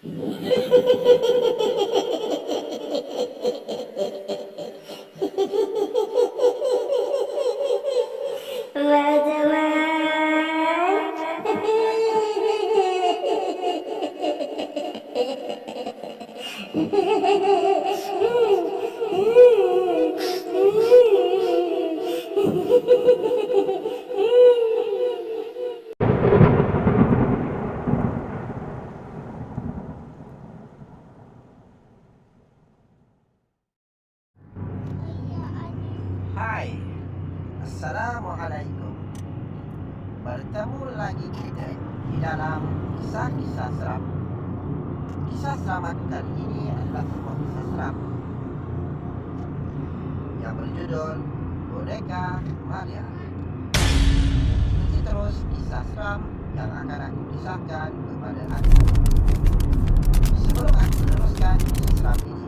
Hai, Assalamualaikum. Bertemu lagi kita di dalam kisah-kisah seram. Kisah seram aku kali ini adalah sebuah kisah seram yang berjudul Boneka Maria. Ikuti terus kisah seram yang akan aku kisahkan kepada anda. Sebelum aku meneruskan kisah seram ini,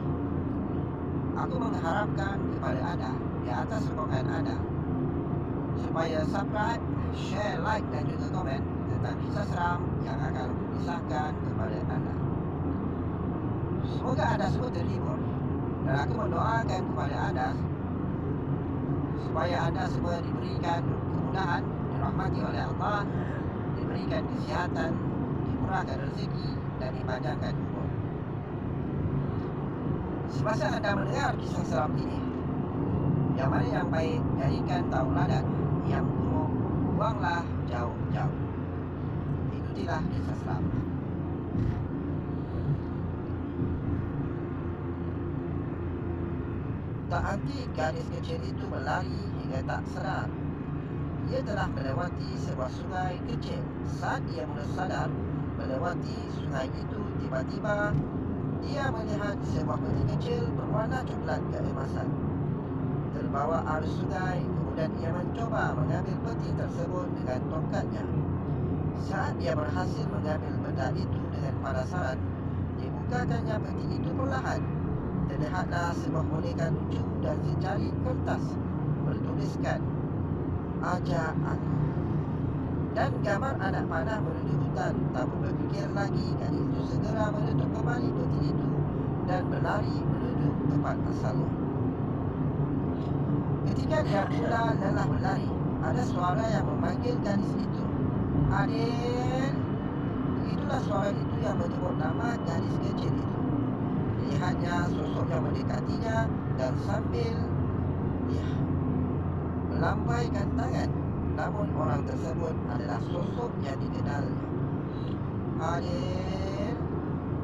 aku mengharapkan kepada anda di atas sokongan anda supaya subscribe, share, like dan juga komen tentang kisah seram yang akan aku kisahkan kepada anda. Semoga anda semua terhibur, dan aku mendoakan kepada anda supaya anda semua diberikan kemudahan, dirahmati oleh Allah, diberikan kesihatan, dimurahkan rezeki dan dipanjangkan umur. Semasa anda mendengar kisah seram ini, yang mana yang baik jadikan tauladan, yang buruk buanglah jauh-jauh. Ikutilah kisah seram. Tak henti gadis kecil itu berlari hingga tak sedar. Ia telah melewati sebuah sungai kecil. Saat ia mula sadar melewati sungai itu, tiba-tiba ia melihat sebuah peti kecil berwarna coklat keemasan. Terbawa arus sungai, kemudian ia mencoba mengambil peti tersebut dengan tongkatnya. Saat ia berhasil mengambil benda itu dengan pasaran, dibukakannya peti itu perlahan. Terlihatlah sebuah boneka lucu dan secari kertas bertuliskan "Ajak aku", dan gambar anak panah menuju hutan. Tak berfikir lagi, gadis itu segera menutup kembali peti itu dan berlari menuju tempat asalnya. Ketika dia mula lelah berlari, ada suara yang memanggil gadis itu. "Adil!" Itulah suara itu yang menyebut nama gadis kecil itu. Lihatnya sosok yang mendekatinya, dan sambil dia melambaikan tangan. Namun orang tersebut adalah sosok yang dikenalnya. "Adil,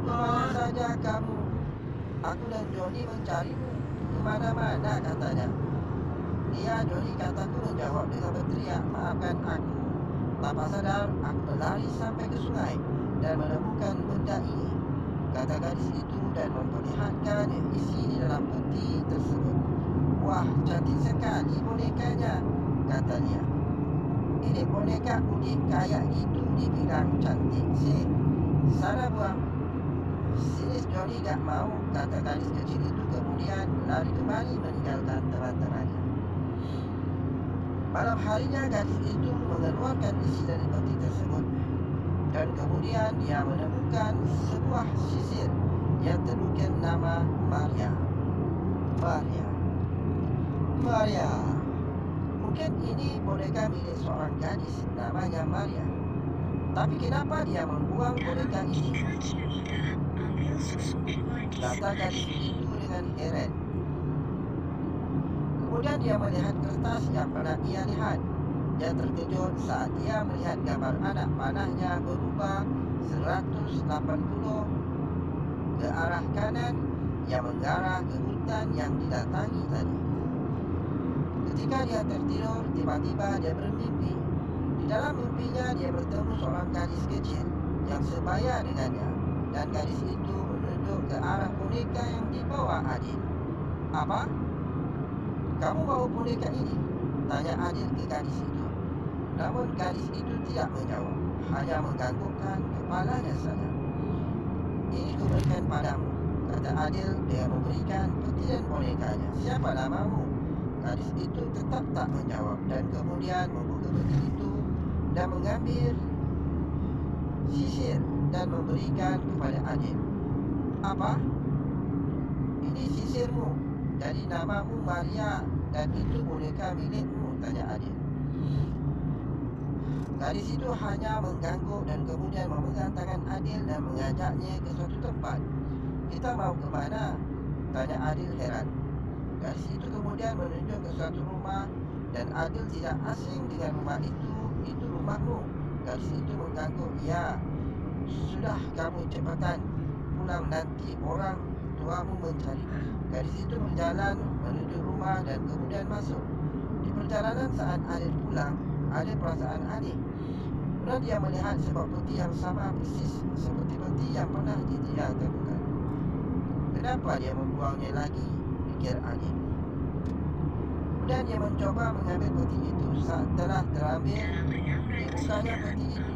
kemana saja kamu? Aku dan Johnny mencarimu kemana-mana," katanya. Dia, Johnny, kataku, menjawab dengan berteriak, "Maafkan aku. Tanpa sadar, aku berlari sampai ke sungai dan menemukan benda ini," kata gadis itu dan memperlihatkan isi di dalam peti tersebut. "Wah, cantik sekali bonekanya," kata dia. "Ini boneka unik kayak gitu dibilang cantik sih. Sana buang." "Sinis Johnny, gak mau," kata gadis kecil itu, kemudian lari kembali meninggalkan teman-temannya. Malam harinya gadis itu mengeluarkan isi dari peti tersebut, dan kemudian dia menemukan sebuah sisir yang terukir nama Maria. Maria. Mungkin ini boneka milik seorang gadis namanya Maria. Tapi kenapa dia membuang boneka ini? Kata gadis itu dengan heran. Kemudian dia melihat kertas yang pernah ia lihat. Dia terkejut saat dia melihat gambar anak panahnya berubah 180 ke arah kanan yang mengarah ke hutan yang didatangi tadi. Ketika dia tertidur, tiba-tiba dia bermimpi. Di dalam mimpinya dia bertemu seorang gadis kecil yang sebaya dengannya, dan gadis itu menunjuk ke arah boneka yang dibawa Adil. "Apa? Kamu bawa boneka ini?" tanya Adil ke gadis itu. Namun gadis itu tidak menjawab, hanya menganggukkan kepalanya saja. "Ini kuberikan padamu," kata Adil dengan memberikan peti dan bonekanya. "Siapa namamu?" Gadis itu tetap tak menjawab, dan kemudian membuka peti itu dan mengambil sisir dan memberikan kepada Adil. Apa? Ini sisirmu, jadi namamu Maria dan itu boneka milikmu, tanya Adil. Gadis itu hanya mengangguk dan kemudian memegang tangan Adil dan mengajaknya ke suatu tempat. Kita mau ke mana? Tanya Adil heran. Gadis itu kemudian menunjuk ke suatu rumah dan Adil tidak asing dengan rumah itu rumahmu. Gadis itu mengangguk, ya. Sudah, kamu cepatkan pulang, nanti orang tuamu mencari. Gadis itu berjalan menuju rumah dan kemudian masuk. Di perjalanan saat Adil pulang, ada perasaan aneh. Pernah dia melihat sebuah peti yang sama persis seperti peti yang pernah dia temukan. Kenapa dia membuangnya lagi? Pikir Adil. Kemudian dia mencoba mengambil peti itu. Saat telah terambil, dibukanya peti itu.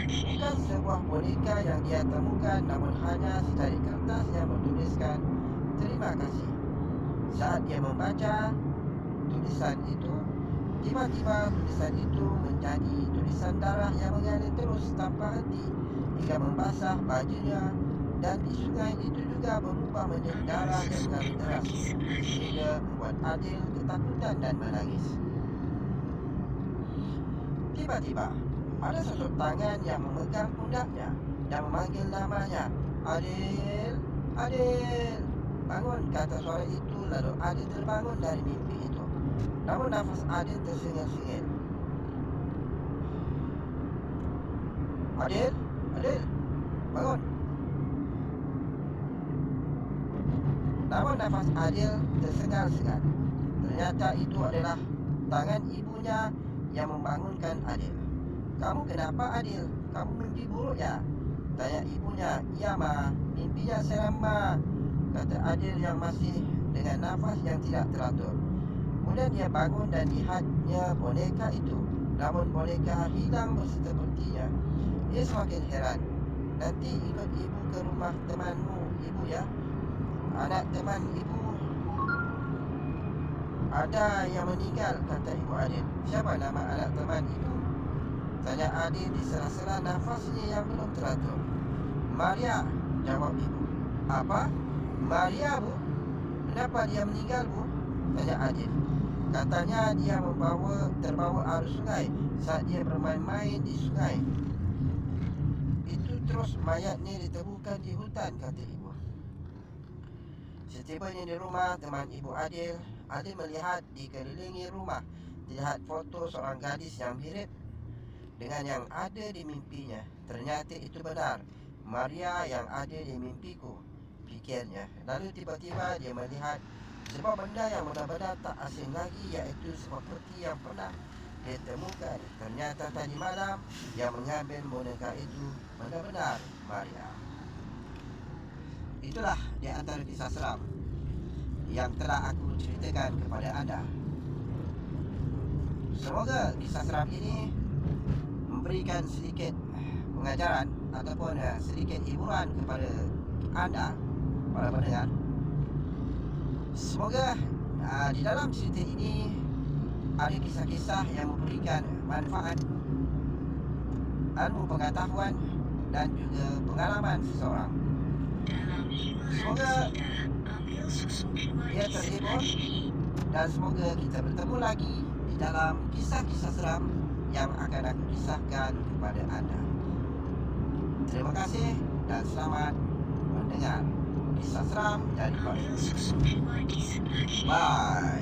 Bukan sebuah boneka yang dia temukan, namun hanya secari kertas yang bertuliskan terima kasih. Saat dia membaca tulisan itu, tiba-tiba tulisan itu menjadi tulisan darah yang mengalir terus tanpa henti hingga membasah bajunya, dan di sungai itu juga berubah menjadi darah yang mengalir deras sehingga membuat Adil ketakutan dan menangis. Tiba-tiba ada sosok tangan yang memegang pundaknya dan memanggil namanya. Adil, Adil, bangun, kata suara itu. Lalu Adil terbangun dari mimpi itu. Namun nafas Adil tersingil-singil. Adil, Adil, bangun. Namun nafas Adil tersengal-sengal. Ternyata itu adalah tangan ibunya yang membangunkan Adil. Kamu kenapa, Adil? Kamu mimpi buruk ya? Tanya ibunya. Iya, Ma, mimpinya seram, Ma, kata Adil yang masih dengan nafas yang tidak teratur. Kemudian dia bangun dan lihatnya boneka itu. Namun boneka hilang sepertinya. Dia semakin heran. Nanti ikut ibu ke rumah temanmu, ibu ya. Anak teman ibu ada yang meninggal, kata ibu Adil. Siapa nama anak teman ibu? Tanya Adil di sela-sela nafasnya yang belum teratur. Maria, jawab ibu. Apa? Maria, Bu? Kenapa dia meninggal, Bu? Tanya Adil. Katanya dia terbawa arus sungai saat dia bermain-main di sungai. Itu terus mayatnya ditemukan di hutan, kata ibu. Setibanya di rumah teman ibu Adil, Adil melihat dikelilingi rumah, dilihat foto seorang gadis yang mirip dengan yang ada di mimpinya. Ternyata itu benar, Maria yang ada di mimpiku, pikirnya. Lalu tiba-tiba dia melihat sebuah benda yang benar-benar tak asing lagi, yaitu sebuah peti yang pernah dia temukan. Ternyata tadi malam yang mengambil boneka itu benar-benar Maria. Itulah di antara kisah seram yang telah aku ceritakan kepada anda. Semoga kisah seram ini memberikan sedikit pengajaran ataupun sedikit hiburan kepada anda, para pendengar. Semoga di dalam cerita ini ada kisah-kisah yang memberikan manfaat, ilmu pengetahuan dan juga pengalaman seseorang. Semoga dia terhibur dan semoga kita bertemu lagi di dalam kisah-kisah seram yang akan aku kisahkan kepada anda. Terima kasih dan selamat mendengar kisah seram dari Bye.